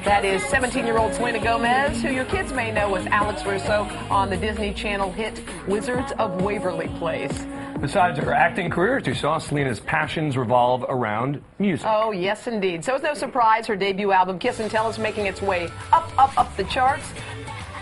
That is 17-year-old Selena Gomez, who your kids may know as Alex Russo on the Disney Channel hit Wizards of Waverly Place. Besides her acting career, as you saw, Selena's passions revolve around music. Oh, yes, indeed. So it's no surprise her debut album, Kiss and Tell, is making its way up the charts.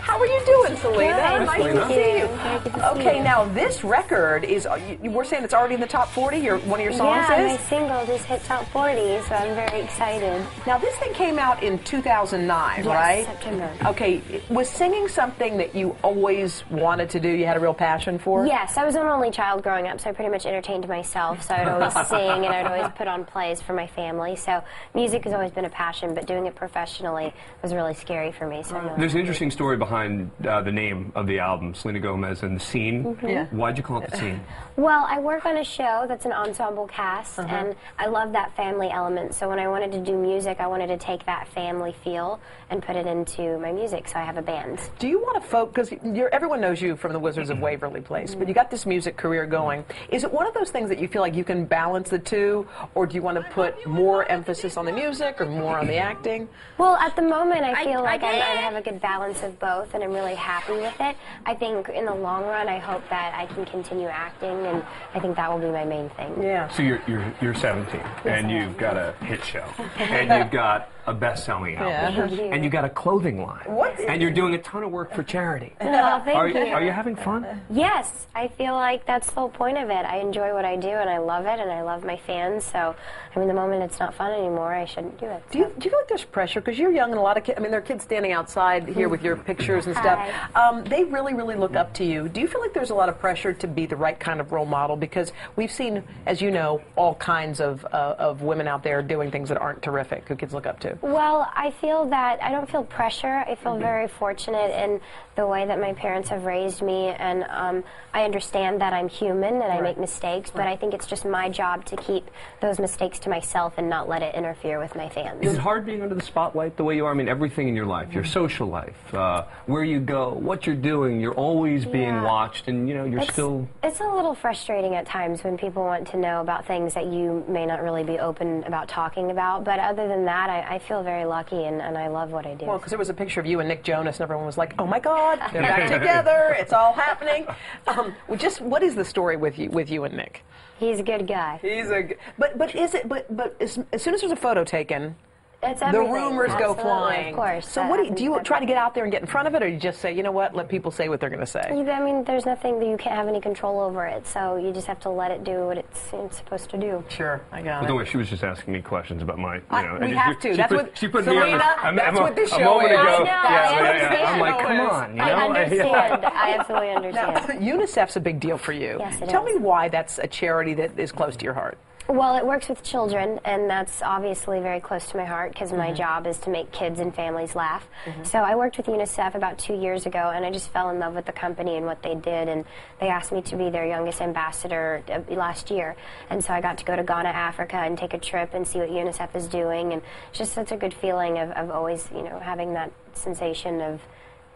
How are you doing, Selena? Good. Nice to see you. Okay, now this record is, we're saying it's already in the top 40, one of your songs yeah, is? my single just hit top 40, so I'm very excited. Now this thing came out in 2009, Yes, right? September. Okay, was singing something that you always wanted to do, you had a real passion for? Yes, I was an only child growing up, so I pretty much entertained myself, so I'd always sing and I'd always put on plays for my family, so music has always been a passion, but doing it professionally was really scary for me. So There's an interesting story behind the name of the album, Selena Gomez and the Scene. Mm-hmm. Yeah. Why'd you call it The Scene? Well, I work on a show that's an ensemble cast, and I love that family element, so when I wanted to do music, I wanted to take that family feel and put it into my music, so I have a band. Do you want to focus, because everyone knows you from the Wizards of Waverly Place, but you got this music career going. Is it one of those things that you feel like you can balance the two, or do you want to put more emphasis on the music or more on the acting? Well, at the moment, I feel like I have a good balance of both, and I'm really happy with it. I think in the long run, I hope that I can continue acting, and I think that will be my main thing. Yeah. So you're 17, and you've got a hit show, and you've got a best-selling album, Yeah. and you've got a clothing line, What? and you're doing a ton of work for charity. Oh, thank you. Are you having fun? Yes, I feel like that's the whole point of it. I enjoy what I do, and I love it, and I love my fans, so, I mean, the moment it's not fun anymore, I shouldn't do it. Do you feel like there's pressure? Because you're young and a lot of kids, I mean, there are kids standing outside here with your pictures and stuff. They really, really look up to you. Do you feel like there's a lot of pressure to be the right kind of role model? Because we've seen, as you know, all kinds of women out there doing things that aren't terrific, who kids look up to. Well, I feel that I don't feel pressure. I feel very fortunate in the way that my parents have raised me, and I understand that I'm human and I make mistakes, but I think it's just my job to keep those mistakes to myself and not let it interfere with my fans. Is it hard being under the spotlight the way you are? I mean, everything in your life, your social life, where you go, what you're doing, you're always being watched, and you're still... It's a little frustrating at times when people want to know about things that you may not really be open about talking about, but other than that, I feel very lucky, and I love what I do. Well, because there was a picture of you and Nick Jonas, and everyone was like, oh my God, they're back together, it's all happening. Just what is the story with you and Nick? He's a good guy. He's a but as soon as there's a photo taken, It's the everything. rumors go Absolutely, flying. Of course. So do you try to get out there and get in front of it, or you just say, you know what, let people say what they're going to say? I mean, there's nothing that you can't have any control over it, so you just have to let it do what it's supposed to do. Sure, I got it. By the way, she was just asking me questions about my, we have to. That's what she put Selena, me on that's what this a show moment is. ago. I know, I understand. I'm like, come on, I understand. I absolutely understand. Now, UNICEF's a big deal for you. Yes, it Tell is. me why that's a charity that is close to your heart. Well, it works with children, and that's obviously very close to my heart because my job is to make kids and families laugh. So I worked with UNICEF about 2 years ago, and I just fell in love with the company and what they did, and they asked me to be their youngest ambassador last year. And so I got to go to Ghana, Africa, and take a trip and see what UNICEF is doing, and it's just such a good feeling of always, having that sensation of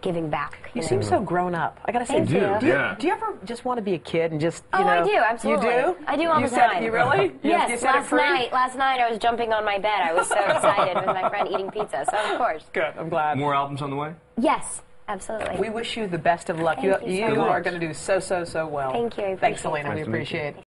giving back. You seem so grown up. I gotta say, Thank you. do you ever just want to be a kid and just, I do, absolutely. You do? I do all the said, time. You really? Yes, you set it free? last night I was jumping on my bed. I was so excited with my friend eating pizza, so of course. Good, I'm glad. More albums on the way? Yes, absolutely. We wish you the best of luck. Thank you so You much. are going to do so well. Thank you, I Thanks, appreciate Selena. it. We appreciate it.